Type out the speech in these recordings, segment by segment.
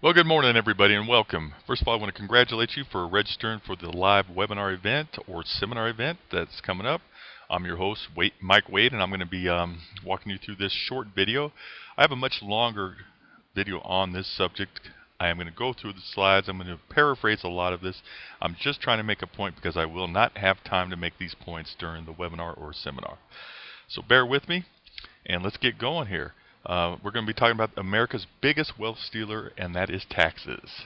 Well, good morning, everybody, and welcome. First of all, I want to congratulate you for registering for the live webinar event or seminar event that's coming up. I'm your host, Mike Wade, and I'm going to be walking you through this short video. I have a much longer video on this subject. I am going to go through the slides. I'm going to paraphrase a lot of this. I'm just trying to make a point because I will not have time to make these points during the webinar or seminar. So bear with me, and let's get going here. We're going to be talking about America's biggest wealth stealer, and that is taxes.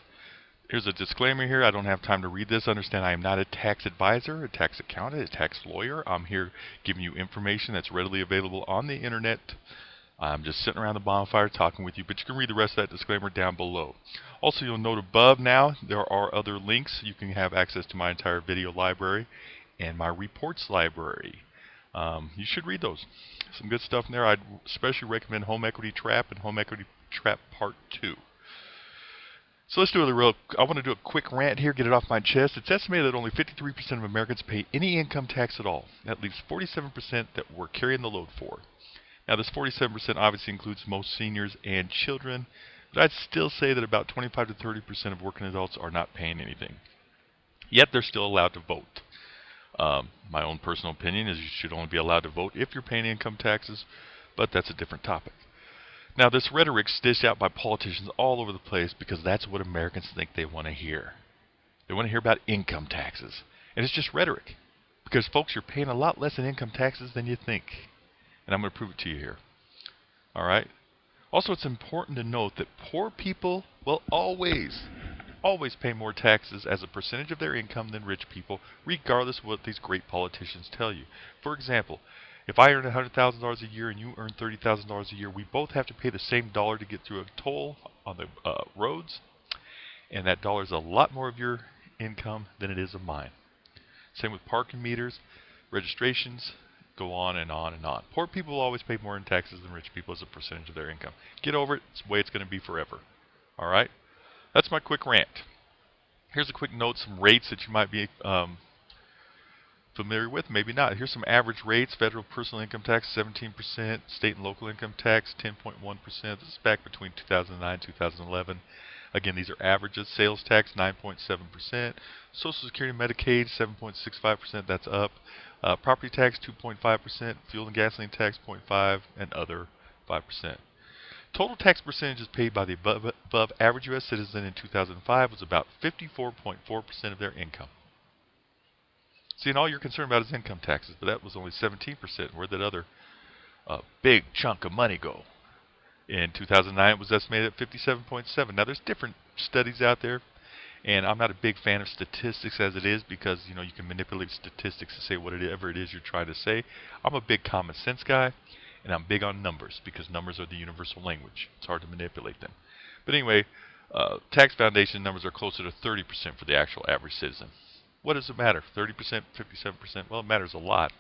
Here's a disclaimer here. I don't have time to read this. Understand I am not a tax advisor, a tax accountant, a tax lawyer. I'm here giving you information that's readily available on the internet. I'm just sitting around the bonfire talking with you, but you can read the rest of that disclaimer down below. Also, you'll note above now there are other links. You can have access to my entire video library and my reports library. You should read those. Some good stuff in there. I'd especially recommend Home Equity Trap and Home Equity Trap Part 2. So let's do it I want to do a quick rant here, get it off my chest. It's estimated that only 53% of Americans pay any income tax at all. That leaves 47% that we're carrying the load for. Now this 47% obviously includes most seniors and children, but I'd still say that about 25 to 30% of working adults are not paying anything. Yet they're still allowed to vote. My own personal opinion is you should only be allowed to vote if you're paying income taxes, but that's a different topic. Now, this rhetoric's dished out by politicians all over the place because that's what Americans think they want to hear. They want to hear about income taxes. And it's just rhetoric. Because, folks, you're paying a lot less in income taxes than you think. And I'm going to prove it to you here. Alright? Also, it's important to note that poor people will always pay more taxes as a percentage of their income than rich people, regardless of what these great politicians tell you. For example, if I earn $100,000 a year and you earn $30,000 a year, we both have to pay the same dollar to get through a toll on the roads, and that dollar is a lot more of your income than it is of mine. Same with parking meters, registrations, go on and on and on. Poor people will always pay more in taxes than rich people as a percentage of their income. Get over it. It's the way it's going to be forever. All right? That's my quick rant. Here's a quick note, some rates that you might be familiar with, maybe not. Here's some average rates. Federal personal income tax, 17%. State and local income tax, 10.1%. This is back between 2009 and 2011. Again, these are averages. Sales tax, 9.7%. Social Security and Medicaid, 7.65%. That's up. Property tax, 2.5%. Fuel and gasoline tax, 0.5%. And other, 5%. Total tax percentages paid by the above average U.S. citizen in 2005 was about 54.4% of their income. See, and all you're concerned about is income taxes, but that was only 17%. Where'd that other big chunk of money go? In 2009, it was estimated at 57.7%. Now, there's different studies out there, and I'm not a big fan of statistics as it is because, you can manipulate statistics to say whatever it is you're trying to say. I'm a big common sense guy. And I'm big on numbers because numbers are the universal language. It's hard to manipulate them. But anyway, Tax Foundation numbers are closer to 30% for the actual average citizen. What does it matter? 30%, 57%? Well, it matters a lot.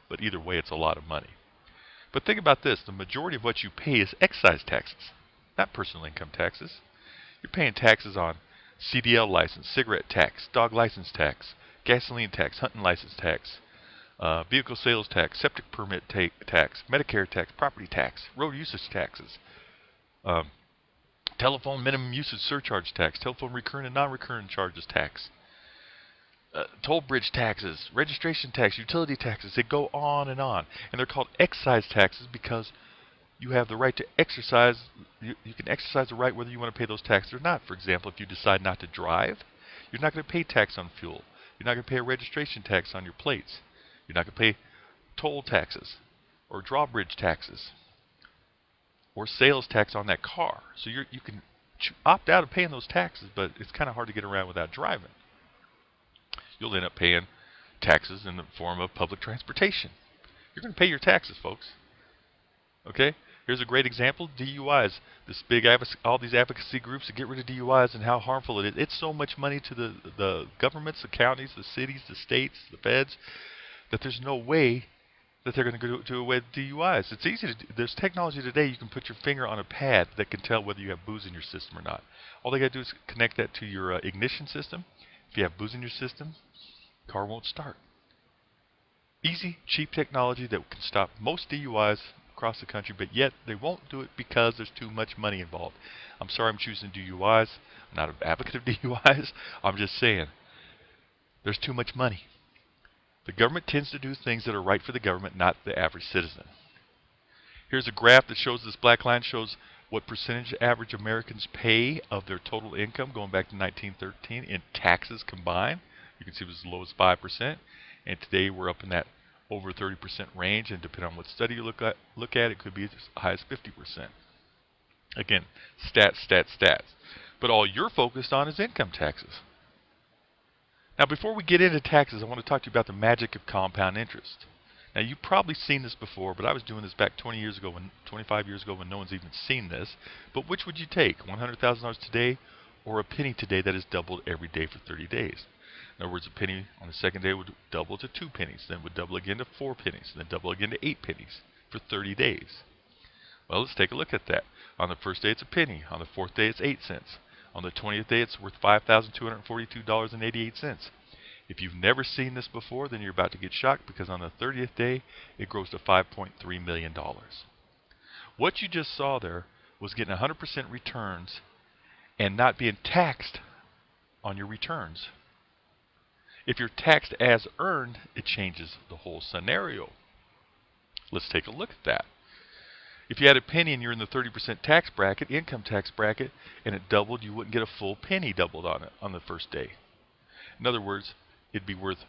But either way, it's a lot of money. But think about this. The majority of what you pay is excise taxes, not personal income taxes. You're paying taxes on CDL license, cigarette tax, dog license tax, gasoline tax, hunting license tax, vehicle sales tax, septic permit tax, Medicare tax, property tax, road usage taxes, telephone minimum usage surcharge tax, telephone recurring and non-recurring charges tax, toll bridge taxes, registration tax, utility taxes. They go on. And they're called excise taxes because you have the right to exercise. You can exercise the right whether you want to pay those taxes or not. For example, if you decide not to drive, you're not going to pay tax on fuel. You're not going to pay a registration tax on your plates. You're not going to pay toll taxes or drawbridge taxes or sales tax on that car. So you can opt out of paying those taxes, but it's kind of hard to get around without driving. You'll end up paying taxes in the form of public transportation. You're going to pay your taxes, folks. Okay? Here's a great example, DUIs. All these advocacy groups to get rid of DUIs and how harmful it is. It's so much money to the governments, the counties, the cities, the states, the feds, that there's no way that they're going to do away with DUIs. It's easy to do. There's technology today. You can put your finger on a pad that can tell whether you have booze in your system or not. All they got to do is connect that to your ignition system. If you have booze in your system, the car won't start. Easy, cheap technology that can stop most DUIs across the country, but yet they won't do it because there's too much money involved. I'm sorry I'm choosing DUIs. I'm not an advocate of DUIs. I'm just saying there's too much money. The government tends to do things that are right for the government, not the average citizen. Here's a graph that shows this black line shows what percentage average Americans pay of their total income going back to 1913 in taxes combined. You can see it was as low as 5%, and today we're up in that over 30% range, and depending on what study you look at, it could be as high as 50%. Again, stats, stats, stats. But all you're focused on is income taxes. Now, before we get into taxes, I want to talk to you about the magic of compound interest. Now, you've probably seen this before, but I was doing this back 25 years ago when no one's even seen this. But which would you take, $100,000 today or a penny today that is doubled every day for 30 days? In other words, a penny on the second day would double to 2 pennies, then would double again to 4 pennies, then double again to 8 pennies for 30 days. Well, let's take a look at that. On the first day, it's a penny. On the fourth day, it's 8 cents. On the 20th day, it's worth $5,242.88. If you've never seen this before, then you're about to get shocked, because on the 30th day, it grows to $5.3 million. What you just saw there was getting 100% returns and not being taxed on your returns. If you're taxed as earned, it changes the whole scenario. Let's take a look at that. If you had a penny and you're in the 30% tax bracket, income tax bracket, and it doubled, you wouldn't get a full penny doubled on it on the first day. In other words, it'd be worth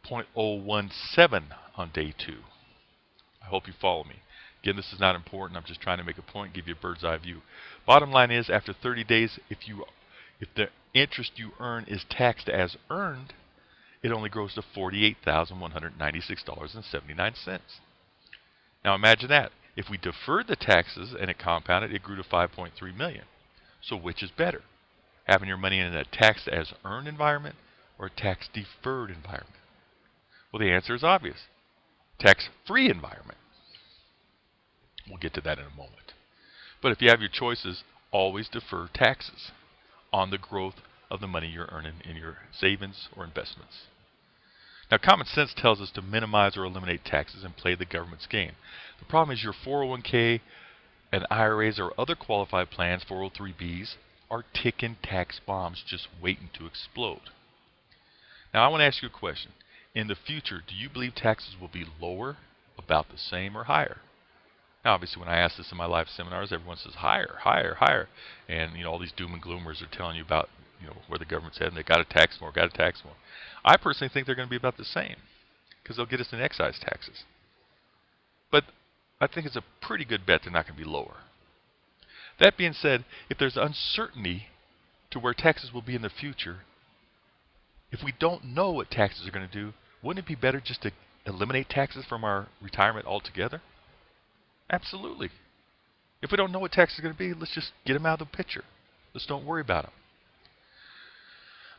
0.017 on day 2. I hope you follow me. Again, this is not important. I'm just trying to make a point, give you a bird's eye view. Bottom line is, after 30 days, if the interest you earn is taxed as earned, it only grows to $48,196.79. Now imagine that. If we deferred the taxes and it compounded, it grew to $5.3 million. So which is better? Having your money in a taxed as earned environment or a tax deferred environment? Well, the answer is obvious. Tax-free environment. We'll get to that in a moment. But if you have your choices, always defer taxes on the growth of the money you're earning in your savings or investments. Now, common sense tells us to minimize or eliminate taxes and play the government's game. The problem is your 401k and IRAs or other qualified plans, 403bs, are ticking tax bombs just waiting to explode. Now, I want to ask you a question. In the future, do you believe taxes will be lower, about the same, or higher? Now, obviously, when I ask this in my live seminars, everyone says higher, higher, higher. And, all these doom and gloomers are telling you about, where the government's heading. They got to tax more, got to tax more. I personally think they're going to be about the same, because they'll get us in excise taxes. But I think it's a pretty good bet they're not going to be lower. That being said, if there's uncertainty to where taxes will be in the future, if we don't know what taxes are going to do, wouldn't it be better just to eliminate taxes from our retirement altogether? Absolutely. If we don't know what taxes are going to be, let's just get them out of the picture. Let's don't worry about them.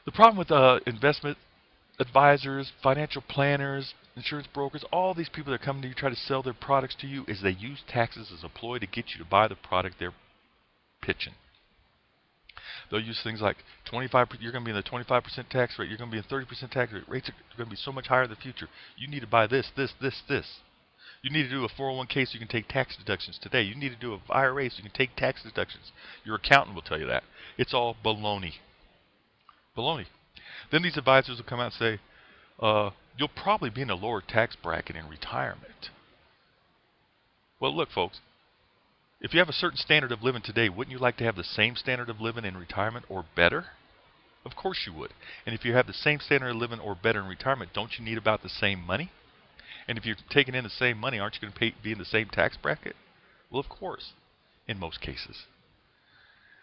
The problem with investment advisors, financial planners, insurance brokers, all these people that come to you try to sell their products to you is they use taxes as a ploy to get you to buy the product they're pitching. They'll use things like 25. You're going to be in the 25% tax rate. You're going to be in 30% tax rate. Rates are going to be so much higher in the future. You need to buy this, this, this, this. You need to do a 401k so you can take tax deductions today. You need to do an IRA so you can take tax deductions. Your accountant will tell you that. It's all baloney. Baloney. Then these advisors will come out and say, you'll probably be in a lower tax bracket in retirement. Well, look, folks. If you have a certain standard of living today, wouldn't you like to have the same standard of living in retirement or better? Of course you would. And if you have the same standard of living or better in retirement, don't you need about the same money? And if you're taking in the same money, aren't you going to be in the same tax bracket? Well, of course, in most cases.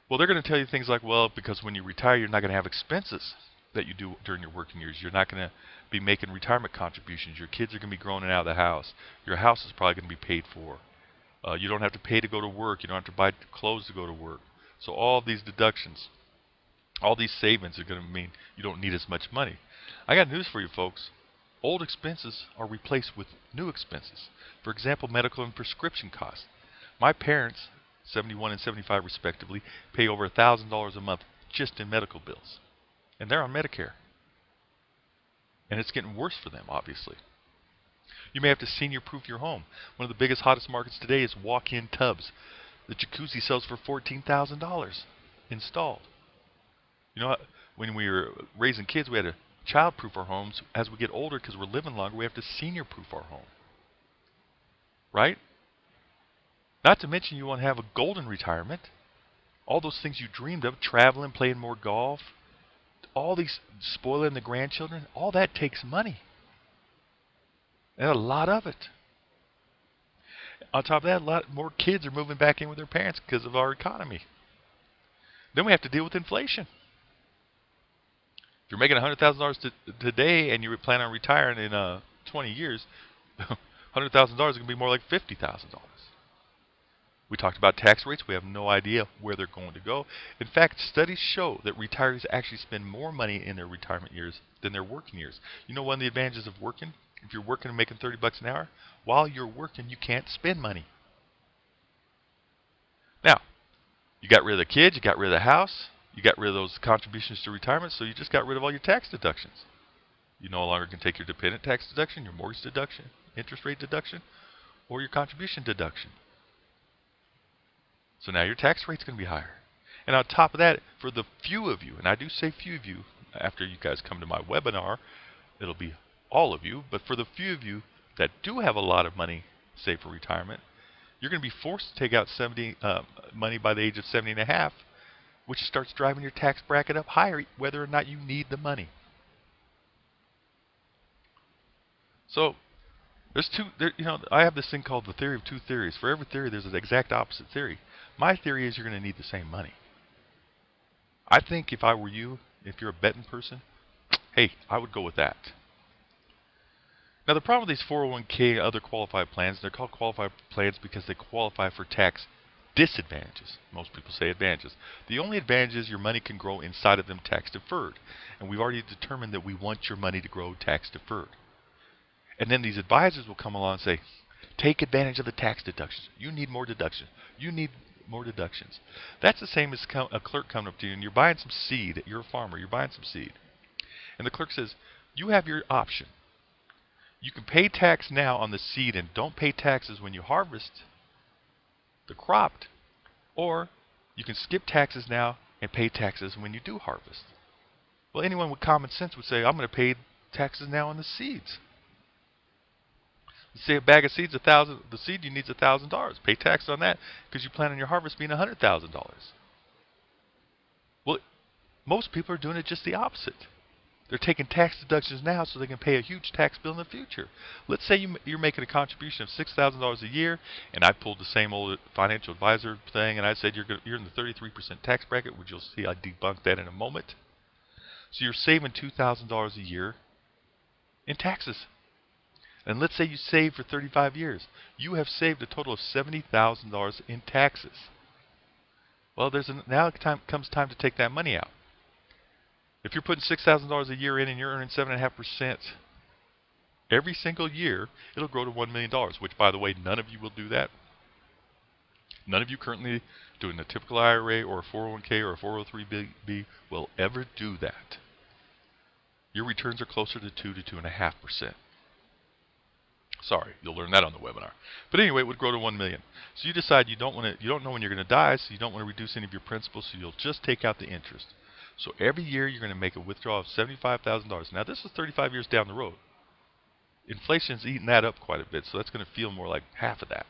Well, they're going to tell you things like, well, because when you retire, you're not going to have expenses that you do during your working years. You're not going to be making retirement contributions. Your kids are going to be growing out of the house. Your house is probably going to be paid for. You don't have to pay to go to work. You don't have to buy clothes to go to work. So all these deductions, all these savings are going to mean you don't need as much money. I got news for you, folks. Old expenses are replaced with new expenses. For example, medical and prescription costs. My parents, 71 and 75 respectively, pay over $1,000 a month just in medical bills. And they're on Medicare. And it's getting worse for them, obviously. You may have to senior-proof your home. One of the biggest, hottest markets today is walk-in tubs. The jacuzzi sells for $14,000 installed. You know, when we were raising kids, we had to child-proof our homes. As we get older, because we're living longer, we have to senior-proof our home. Right? Not to mention you want to have a golden retirement. All those things you dreamed of, traveling, playing more golf, all these, spoiling the grandchildren, all that takes money. And a lot of it. On top of that, a lot more kids are moving back in with their parents because of our economy. Then we have to deal with inflation. If you're making $100,000 today and you plan on retiring in 20 years, $100,000 is going to be more like $50,000. We talked about tax rates. We have no idea where they're going to go. In fact, studies show that retirees actually spend more money in their retirement years than their working years. You know one of the advantages of working? If you're working and making $30 an hour, while you're working, you can't spend money. Now, you got rid of the kids, you got rid of the house, you got rid of those contributions to retirement, so you just got rid of all your tax deductions. You no longer can take your dependent tax deduction, your mortgage deduction, interest rate deduction, or your contribution deduction. So now your tax rate's going to be higher. And on top of that, for the few of you, and I do say few of you, after you guys come to my webinar, it'll be all of you, but for the few of you that do have a lot of money saved for retirement, you're going to be forced to take out money by the age of 70 and a half, which starts driving your tax bracket up higher, whether or not you need the money. So, I have this thing called the theory of two theories. For every theory, there's an exact opposite theory. My theory is you're going to need the same money. I think if I were you, if you're a betting person, hey, I would go with that. Now, the problem with these 401k and other qualified plans, they're called qualified plans because they qualify for tax disadvantages. Most people say advantages. The only advantage is your money can grow inside of them tax deferred. And we've already determined that we want your money to grow tax deferred. And then these advisors will come along and say, take advantage of the tax deductions. You need more deductions. You need more deductions. That's the same as a clerk coming up to you and you're buying some seed. You're a farmer. You're buying some seed. And the clerk says, you have your option. You can pay tax now on the seed and don't pay taxes when you harvest the crop. Or you can skip taxes now and pay taxes when you do harvest. Well, anyone with common sense would say, I'm going to pay taxes now on the seeds. Say a bag of seeds, the seed you needs $1,000. Pay tax on that because you plan on your harvest being $100,000. Well, most people are doing it just the opposite. They're taking tax deductions now so they can pay a huge tax bill in the future. Let's say you're making a contribution of $6,000 a year, and I pulled the same old financial advisor thing, and I said you're in the 33% tax bracket, which you'll see I debunk that in a moment. So you're saving $2,000 a year in taxes. And let's say you save for 35 years. You have saved a total of $70,000 in taxes. Well, now comes time to take that money out. If you're putting $6,000 a year in and you're earning 7.5% every single year, it'll grow to $1 million, which, by the way, none of you will do that. None of you currently doing a typical IRA or a 401k or a 403b will ever do that. Your returns are closer to 2 to 2.5%. Sorry, you'll learn that on the webinar. But anyway, it would grow to $1 million. So you decide you don't know when you're going to die, so you don't want to reduce any of your principal, so you'll just take out the interest. So every year you're going to make a withdrawal of $75,000. Now this is 35 years down the road. Inflation's eating that up quite a bit, so that's going to feel more like half of that.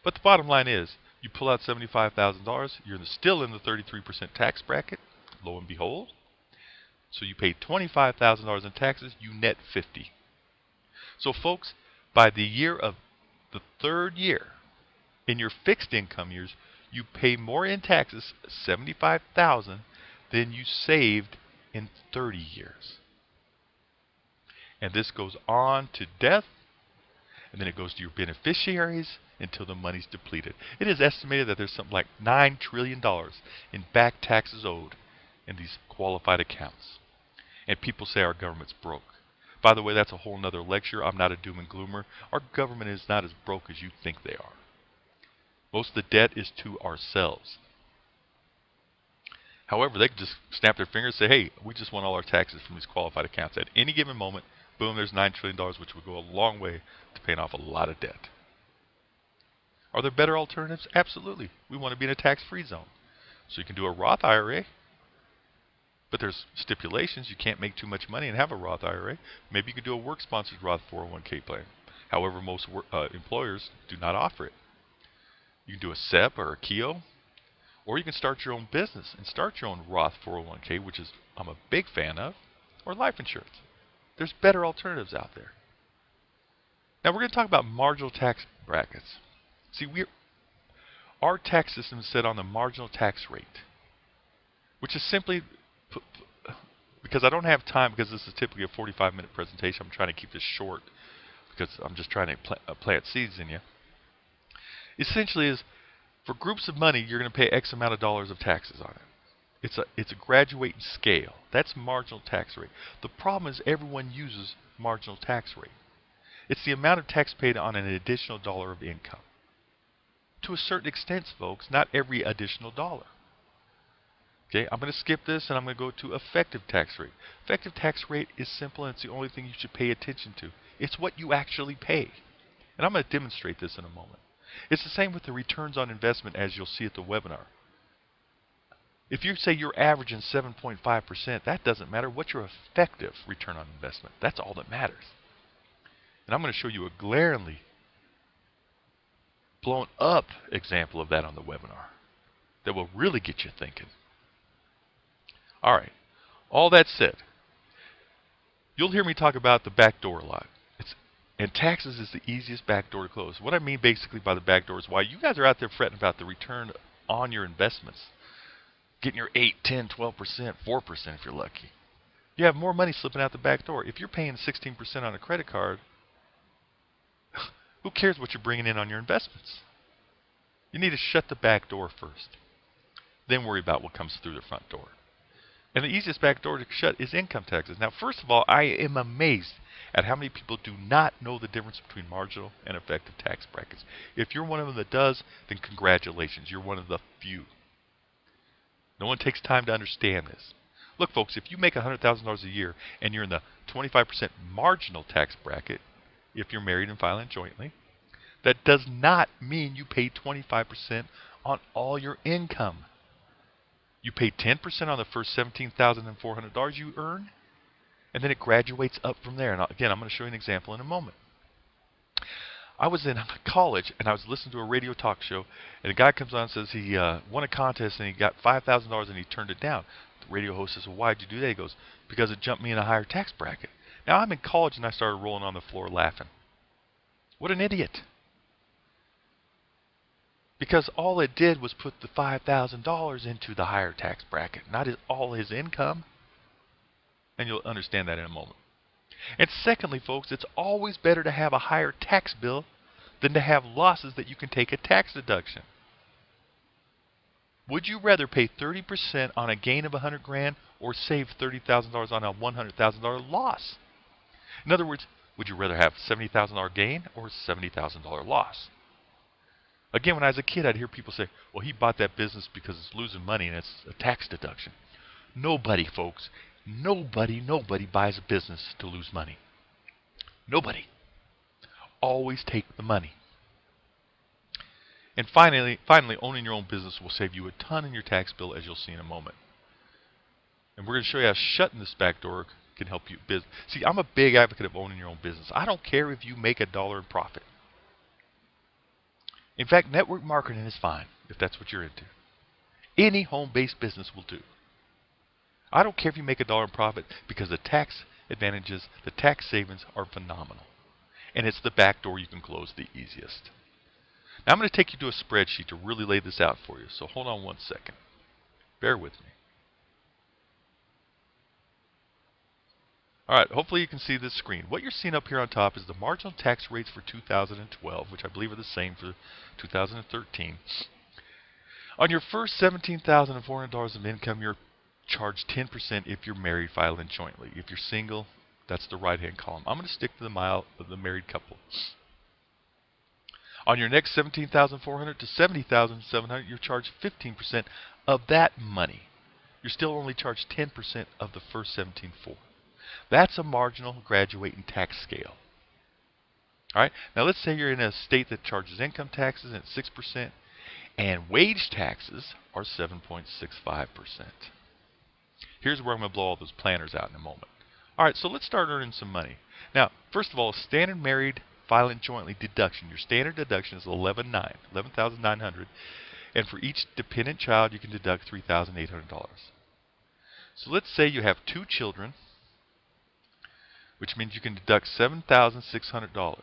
But the bottom line is, you pull out $75,000, you're still in the 33% tax bracket, lo and behold. So you pay $25,000 in taxes, you net $50,000. So folks, by the year of the third year, in your fixed income years, you pay more in taxes, $75,000, than you saved in 30 years. And this goes on to death, and then it goes to your beneficiaries until the money's depleted. It is estimated that there's something like $9 trillion in back taxes owed in these qualified accounts. And people say our government's broke. By the way, that's a whole nother lecture. I'm not a doom and gloomer. Our government is not as broke as you think they are. Most of the debt is to ourselves. However, they can just snap their fingers and say, hey, we just want all our taxes from these qualified accounts. At any given moment, boom, there's $9 trillion, which would go a long way to paying off a lot of debt. Are there better alternatives? Absolutely. We want to be in a tax-free zone. So you can do a Roth IRA, but there's stipulations. You can't make too much money and have a Roth IRA. Maybe you could do a work-sponsored Roth 401k plan. However, most employers do not offer it. You can do a SEP or a KEO, or you can start your own business and start your own Roth 401k, which is I'm a big fan of, or life insurance. There's better alternatives out there. Now we're going to talk about marginal tax brackets. See, our tax system is set on the marginal tax rate, which is simply, because I don't have time, because this is typically a 45-minute presentation, I'm trying to keep this short because I'm just trying to plant seeds in you. Essentially is, for groups of money, you're going to pay X amount of dollars of taxes on it. It's a graduating scale. That's marginal tax rate. The problem is everyone uses marginal tax rate. It's the amount of tax paid on an additional dollar of income. To a certain extent, folks, not every additional dollar. Okay, I'm going to skip this and I'm going to go to effective tax rate. Effective tax rate is simple and it's the only thing you should pay attention to. It's what you actually pay. And I'm going to demonstrate this in a moment. It's the same with the returns on investment, as you'll see at the webinar. If you say you're averaging 7.5%, that doesn't matter. What's your effective return on investment? That's all that matters. And I'm going to show you a glaringly blown up example of that on the webinar that will really get you thinking. All right. All that said, you'll hear me talk about the back door a lot. And taxes is the easiest back door to close. What I mean basically by the back door is why you guys are out there fretting about the return on your investments. Getting your 8, 10, 12%, 4% if you're lucky. You have more money slipping out the back door. If you're paying 16% on a credit card, who cares what you're bringing in on your investments? You need to shut the back door first. Then worry about what comes through the front door. And the easiest back door to shut is income taxes. Now, first of all, I am amazed at how many people do not know the difference between marginal and effective tax brackets. If you're one of them that does, then congratulations. You're one of the few. No one takes time to understand this. Look, folks, if you make $100,000 a year and you're in the 25% marginal tax bracket, if you're married and filing jointly, that does not mean you pay 25% on all your income. You pay 10% on the first $17,400 you earn, and then it graduates up from there. And again, I'm going to show you an example in a moment. I was in college, and I was listening to a radio talk show, and a guy comes on and says he won a contest, and he got $5,000, and he turned it down. The radio host says, well, why'd you do that? He goes, because it jumped me in a higher tax bracket. Now, I'm in college, and I started rolling on the floor laughing. What an idiot. Because all it did was put the $5,000 into the higher tax bracket, not all his income. And you'll understand that in a moment. And secondly, folks, it's always better to have a higher tax bill than to have losses that you can take a tax deduction. Would you rather pay 30% on a gain of $100,000 or save $30,000 on a $100,000 loss? In other words, would you rather have $70,000 gain or $70,000 loss? Again, when I was a kid, I'd hear people say, well, he bought that business because it's losing money and it's a tax deduction. Nobody, folks, nobody buys a business to lose money. Nobody. Always take the money. And finally, owning your own business will save you a ton in your tax bill, as you'll see in a moment. And we're going to show you how shutting this back door can help you. See, I'm a big advocate of owning your own business. I don't care if you make $1 in profit. In fact, network marketing is fine if that's what you're into. Any home-based business will do. I don't care if you make $1 in profit, because the tax advantages, the tax savings are phenomenal. And it's the back door you can close the easiest. Now I'm going to take you to a spreadsheet to really lay this out for you. So hold on one second. Bear with me. Alright, hopefully you can see this screen. What you're seeing up here on top is the marginal tax rates for 2012, which I believe are the same for 2013. On your first $17,400 of income, you're charged 10% if you're married, filing jointly. If you're single, that's the right-hand column. I'm going to stick to the married couple. On your next $17,400 to $70,700, you're charged 15% of that money. You're still only charged 10% of the first $17,400. That's a marginal graduating tax scale. All right. Now let's say you're in a state that charges income taxes at 6% and wage taxes are 7.65%. Here's where I'm going to blow all those planners out in a moment. All right, so let's start earning some money. Now, first of all, standard married filing jointly deduction. Your standard deduction is $11,900, and for each dependent child, you can deduct $3,800. So let's say you have 2 children, which means you can deduct $7,600.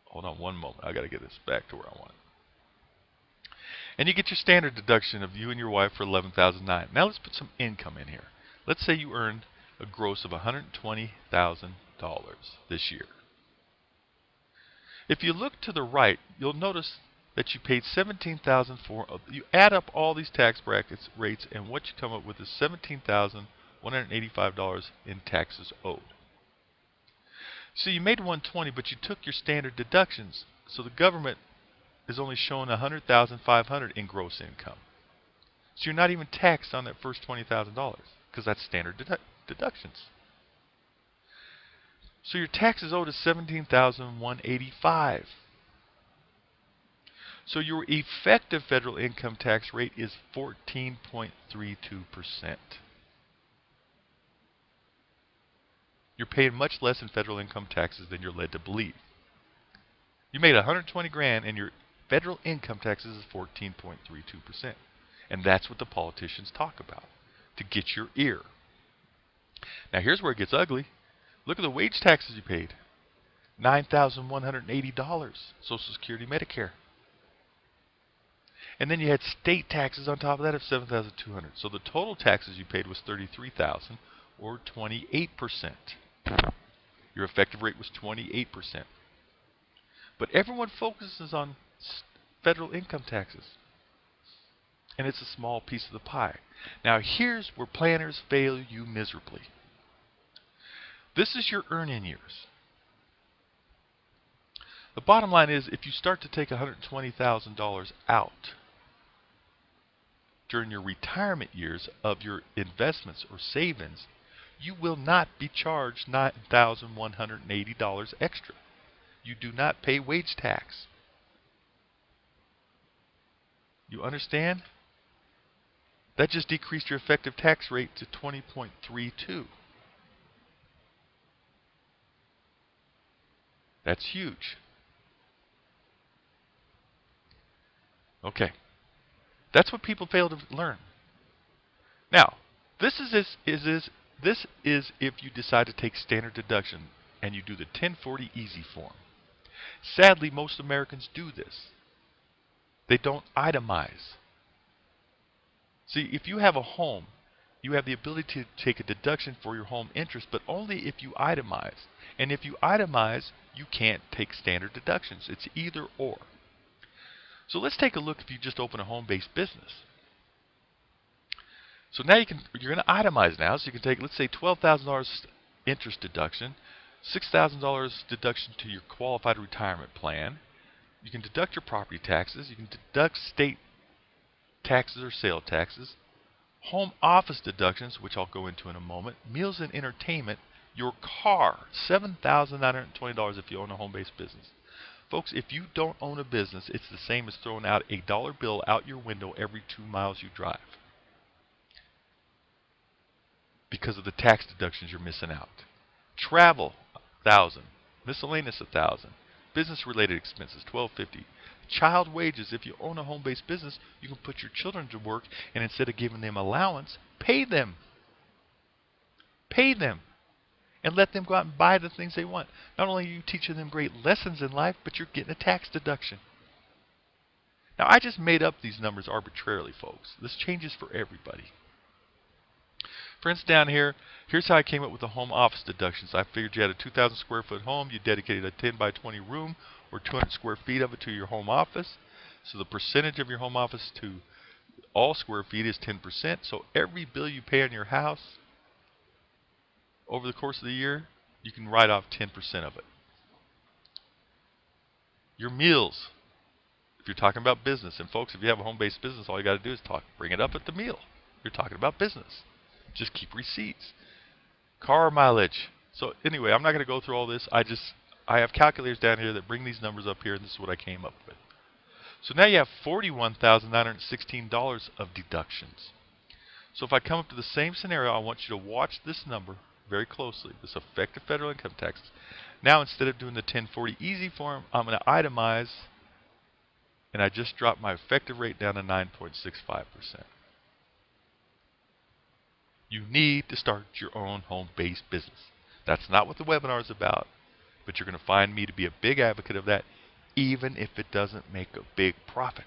Hold on one moment. I got to get this back to where I want it. And you get your standard deduction of you and your wife for $11,900. Now let's put some income in here. Let's say you earned a gross of $120,000 this year. If you look to the right, you'll notice that you paid $17,000 for. You add up all these tax brackets rates, and what you come up with is $17,185 in taxes owed. So you made $120,000, but you took your standard deductions, so the government is only showing $100,500 in gross income. So you're not even taxed on that first $20,000 because that's standard deductions. So your taxes owed is $17,185. So your effective federal income tax rate is 14.32%. You're paying much less in federal income taxes than you're led to believe. You made $120,000 and your federal income taxes is 14.32%. And that's what the politicians talk about, to get your ear. Now here's where it gets ugly. Look at the wage taxes you paid. $9,180, Social Security, Medicare. And then you had state taxes on top of that of $7,200. So the total taxes you paid was $33,000 or 28%. Your effective rate was 28%. But everyone focuses on federal income taxes. And it's a small piece of the pie. Now here's where planners fail you miserably. This is your earning years. The bottom line is if you start to take $120,000 out during your retirement years of your investments or savings, you will not be charged $9,180 extra. You do not pay wage tax. You understand? That just decreased your effective tax rate to 20.32. That's huge. Okay. That's what people fail to learn. Now, this is if you decide to take standard deduction and you do the 1040 easy form. Sadly, most Americans do this. They don't itemize. See, if you have a home, you have the ability to take a deduction for your home interest, but only if you itemize. And if you itemize, you can't take standard deductions. It's either or. So let's take a look if you just open a home-based business. So now you're going to itemize now. So you can take, let's say, $12,000 interest deduction, $6,000 deduction to your qualified retirement plan. You can deduct your property taxes. You can deduct state taxes or sale taxes, home office deductions, which I'll go into in a moment, meals and entertainment, your car, $7,920 if you own a home-based business. Folks, if you don't own a business, it's the same as throwing out a dollar bill out your window every 2 miles you drive because of the tax deductions you're missing out. Travel, $1,000. Miscellaneous, $1,000. Business-related expenses, $1,250. Child wages, if you own a home-based business, you can put your children to work, and instead of giving them allowance, pay them. Pay them. And let them go out and buy the things they want. Not only are you teaching them great lessons in life, but you're getting a tax deduction. Now, I just made up these numbers arbitrarily, folks. This changes for everybody. For instance, down here, here's how I came up with the home office deductions. I figured you had a 2,000 square foot home, you dedicated a 10 by 20 room, or 200 square feet of it to your home office. So the percentage of your home office to all square feet is 10%. So every bill you pay on your house over the course of the year, you can write off 10% of it. Your meals, if you're talking about business, and folks, if you have a home-based business, all you got to do is bring it up at the meal. You're talking about business. Just keep receipts. Car mileage. So anyway, I'm not going to go through all this. I have calculators down here that bring these numbers up here, and this is what I came up with. So now you have $41,916 of deductions. So if I come up to the same scenario, I want you to watch this number very closely, this effective federal income tax. Now instead of doing the 1040 easy form, I'm going to itemize, and I just dropped my effective rate down to 9.65%. You need to start your own home-based business. That's not what the webinar is about, but you're going to find me to be a big advocate of that, even if it doesn't make a big profit.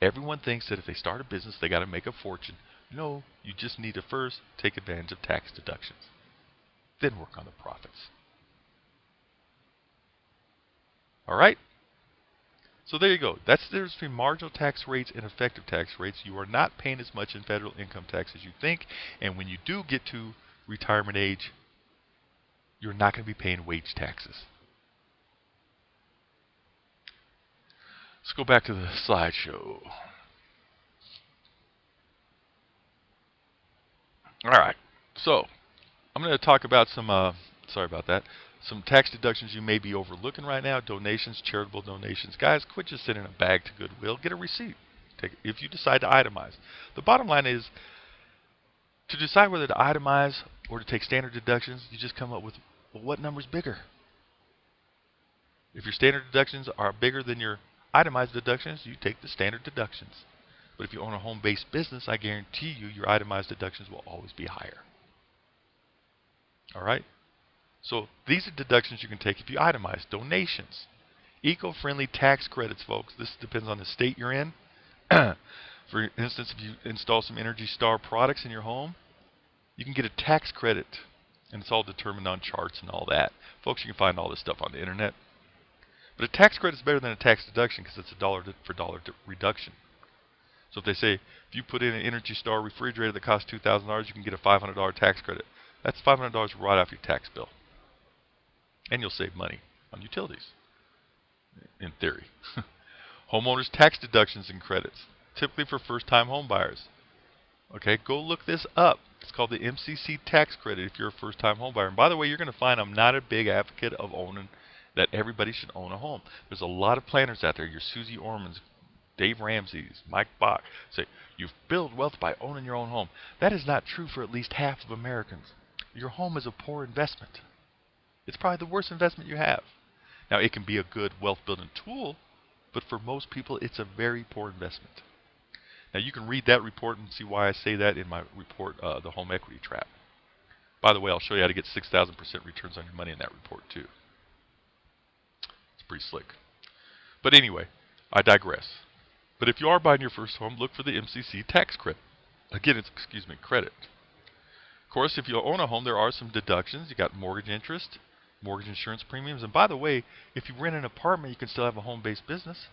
Everyone thinks that if they start a business, they got to make a fortune. No, you just need to first take advantage of tax deductions, then work on the profits. All right? So there you go. That's the difference between marginal tax rates and effective tax rates. You are not paying as much in federal income tax as you think, and when you do get to retirement age, you're not going to be paying wage taxes. Let's go back to the slideshow. All right, so I'm going to talk about some, some tax deductions you may be overlooking right now. Donations, charitable donations. Guys, quit just sending a bag to Goodwill. Get a receipt if you decide to itemize. The bottom line is, to decide whether to itemize or to take standard deductions, you just come up with, well, what number is bigger? If your standard deductions are bigger than your itemized deductions, you take the standard deductions. But if you own a home-based business, I guarantee you your itemized deductions will always be higher. All right? So these are deductions you can take if you itemize. Donations. Eco-friendly tax credits, folks. This depends on the state you're in. For instance, if you install some Energy Star products in your home, you can get a tax credit. And it's all determined on charts and all that. Folks, you can find all this stuff on the internet. But a tax credit is better than a tax deduction because it's a dollar for dollar reduction. So if they say, if you put in an Energy Star refrigerator that costs $2,000, you can get a $500 tax credit. That's $500 right off your tax bill. And you'll save money on utilities, in theory. Homeowners tax deductions and credits, typically for first-time home buyers. Okay, go look this up. It's called the MCC tax credit if you're a first-time home buyer. And by the way, you're going to find I'm not a big advocate of owning, that everybody should own a home. There's a lot of planners out there, your Susie Ormans, Dave Ramsey's, Mike Bach, say, you build wealth by owning your own home. That is not true for at least half of Americans. Your home is a poor investment. It's probably the worst investment you have. Now, it can be a good wealth-building tool, but for most people, it's a very poor investment. Now, you can read that report and see why I say that in my report, The Home Equity Trap. By the way, I'll show you how to get 6,000% returns on your money in that report, too. It's pretty slick. But anyway, I digress. But if you are buying your first home, look for the MCC tax credit. Again, it's, credit. Of course, if you own a home, there are some deductions. You got mortgage interest, mortgage insurance premiums. And by the way, if you rent an apartment, you can still have a home-based business.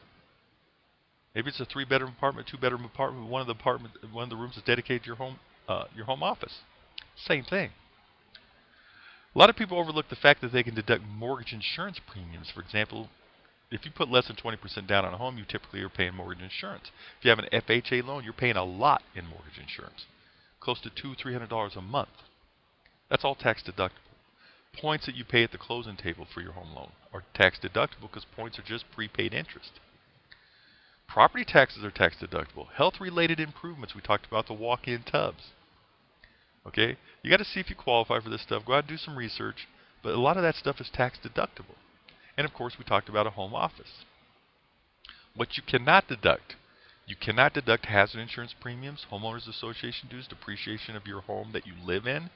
Maybe it's a 3-bedroom apartment, 2-bedroom apartment. One of the rooms is dedicated to your home office. Same thing. A lot of people overlook the fact that they can deduct mortgage insurance premiums. For example, if you put less than 20% down on a home, you typically are paying mortgage insurance. If you have an FHA loan, you're paying a lot in mortgage insurance, close to $200-300 a month. That's all tax deductible. Points that you pay at the closing table for your home loan are tax deductible because points are just prepaid interest. Property taxes are tax deductible. Health-related improvements, we talked about the walk-in tubs. Okay, you got to see if you qualify for this stuff. Go out and do some research, but a lot of that stuff is tax deductible. And of course, we talked about a home office. What you cannot deduct hazard insurance premiums, homeowners association dues, depreciation of your home that you live in.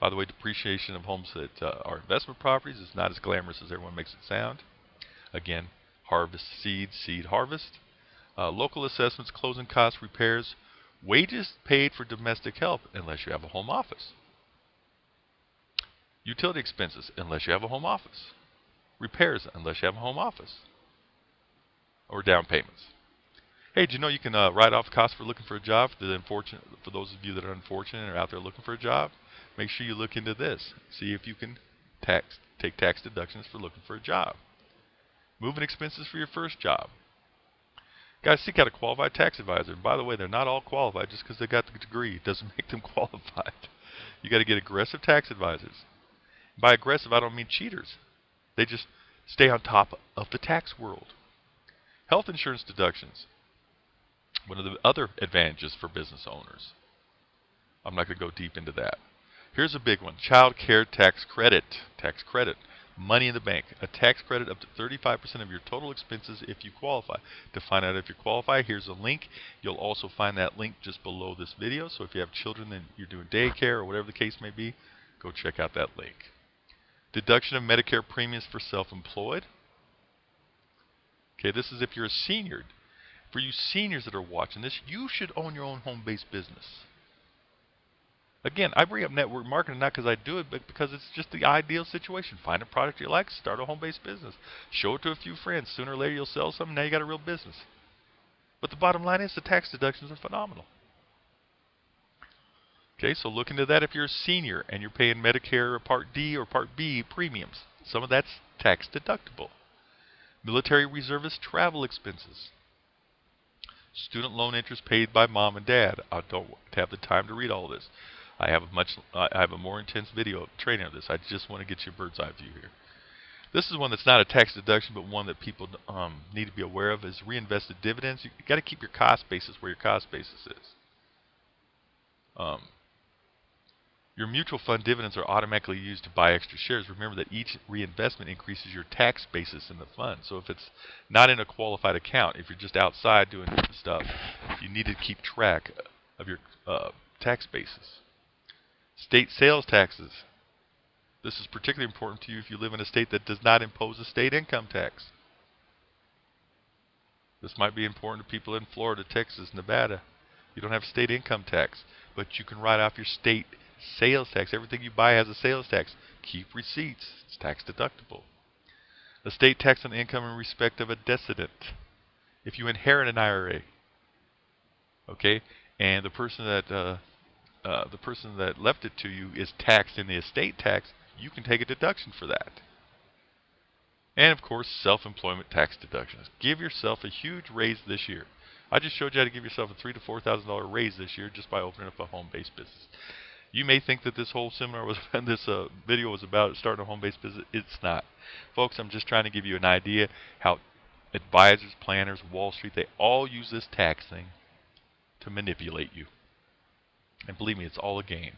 By the way, depreciation of homes that are investment properties is not as glamorous as everyone makes it sound. Again, harvest seed harvest. Local assessments, closing costs, repairs, wages paid for domestic help unless you have a home office. Utility expenses unless you have a home office. Repairs unless you have a home office. Or down payments. Hey, do you know you can write off costs for looking for a job for those of you that are unfortunate and are out there looking for a job? Make sure you look into this. See if you can take tax deductions for looking for a job. Moving expenses for your first job. Guys, seek out a qualified tax advisor. And by the way, they're not all qualified. Just because they got the degree doesn't make them qualified. You got to get aggressive tax advisors. By aggressive, I don't mean cheaters. They just stay on top of the tax world. Health insurance deductions. One of the other advantages for business owners. I'm not going to go deep into that. Here's a big one. Child care tax credit. Tax credit. Money in the bank. A tax credit up to 35% of your total expenses if you qualify. To find out if you qualify, here's a link. You'll also find that link just below this video. So if you have children and you're doing daycare or whatever the case may be, go check out that link. Deduction of Medicare premiums for self-employed. Okay, this is if you're a senior. For you seniors that are watching this, you should own your own home-based business. Again, I bring up network marketing not because I do it, but because it's just the ideal situation. Find a product you like, start a home-based business. Show it to a few friends. Sooner or later you'll sell something, now you got a real business. But the bottom line is the tax deductions are phenomenal. Okay, so look into that if you're a senior and you're paying Medicare or Part D or Part B premiums. Some of that's tax deductible. Military reservist travel expenses. Student loan interest paid by mom and dad. I don't have the time to read all this. I have a more intense video training of this. I just want to get you a bird's eye view here. This is one that's not a tax deduction, but one that people need to be aware of is reinvested dividends. You got to keep your cost basis where your cost basis is. Your mutual fund dividends are automatically used to buy extra shares. Remember that each reinvestment increases your tax basis in the fund. So if it's not in a qualified account, if you're just outside doing stuff, you need to keep track of your tax basis. State sales taxes. This is particularly important to you if you live in a state that does not impose a state income tax. This might be important to people in Florida, Texas, Nevada. You don't have state income tax, but you can write off your state sales tax. Everything you buy has a sales tax. Keep receipts. It's tax deductible. A state tax on income in respect of a decedent. If you inherit an IRA, okay, and the person that left it to you is taxed in the estate tax, you can take a deduction for that. And of course, self-employment tax deductions. Give yourself a huge raise this year. I just showed you how to give yourself a $3,000 to $4,000 raise this year just by opening up a home-based business. You may think that this whole seminar was, this video was about starting a home-based business. It's not. Folks, I'm just trying to give you an idea how advisors, planners, Wall Street, they all use this tax thing to manipulate you. And believe me, it's all a game.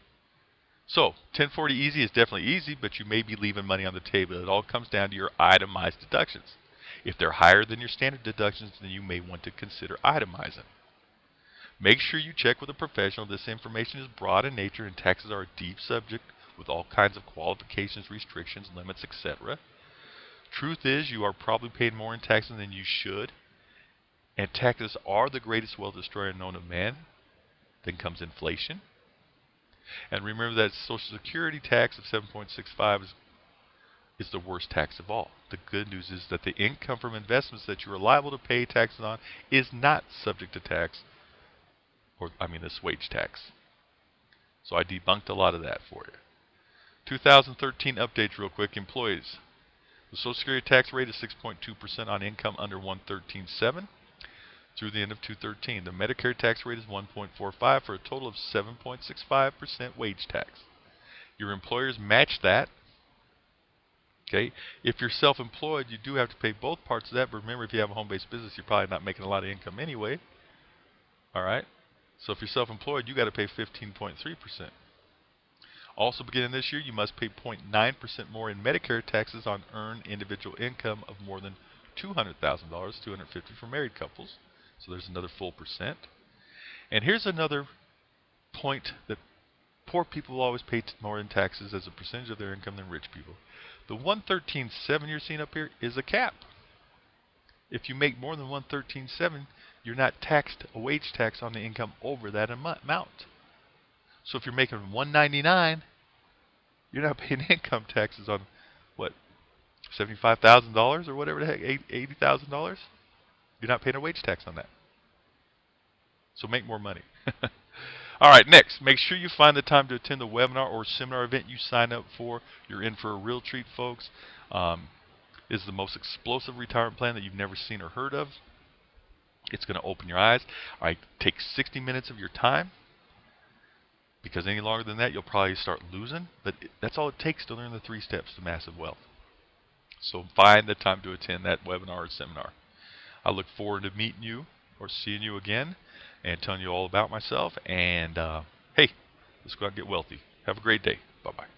So, 1040 easy is definitely easy, but you may be leaving money on the table. It all comes down to your itemized deductions. If they're higher than your standard deductions, then you may want to consider itemizing. Make sure you check with a professional. This information is broad in nature and taxes are a deep subject with all kinds of qualifications, restrictions, limits, etc. Truth is, you are probably paying more in taxes than you should. And taxes are the greatest wealth destroyer known to man. Then comes inflation. And remember that Social Security tax of 7.65 is the worst tax of all. The good news is that the income from investments that you are liable to pay taxes on is not subject to tax, this wage tax. So I debunked a lot of that for you. 2013 updates real quick. Employees. The Social Security tax rate is 6.2% on income under 113.7 through the end of 2013. The Medicare tax rate is 1.45 for a total of 7.65% wage tax. Your employers match that. Okay. If you're self-employed, you do have to pay both parts of that. But remember, if you have a home-based business, you're probably not making a lot of income anyway. All right. So if you're self-employed, you got to pay 15.3%. Also, beginning this year, you must pay 0.9% more in Medicare taxes on earned individual income of more than $200,000, $250,000 for married couples. So there's another full percent. And here's another point that poor people will always pay more in taxes as a percentage of their income than rich people. The 113.7 you're seeing up here is a cap. If you make more than 113.7, you're not taxed a wage tax on the income over that amount. So if you're making $199, you're not paying income taxes on what, $75,000 or whatever the heck, $80,000. You're not paying a wage tax on that. So make more money. All right, next, make sure you find the time to attend the webinar or seminar event you signed up for. You're in for a real treat, folks. It's the most explosive retirement plan that you've never seen or heard of. It's going to open your eyes. All right, take 60 minutes of your time. because any longer than that, you'll probably start losing. But that's all it takes to learn the 3 steps to massive wealth. So find the time to attend that webinar or seminar. I look forward to meeting you or seeing you again and telling you all about myself. And hey, let's go out and get wealthy. Have a great day. Bye-bye.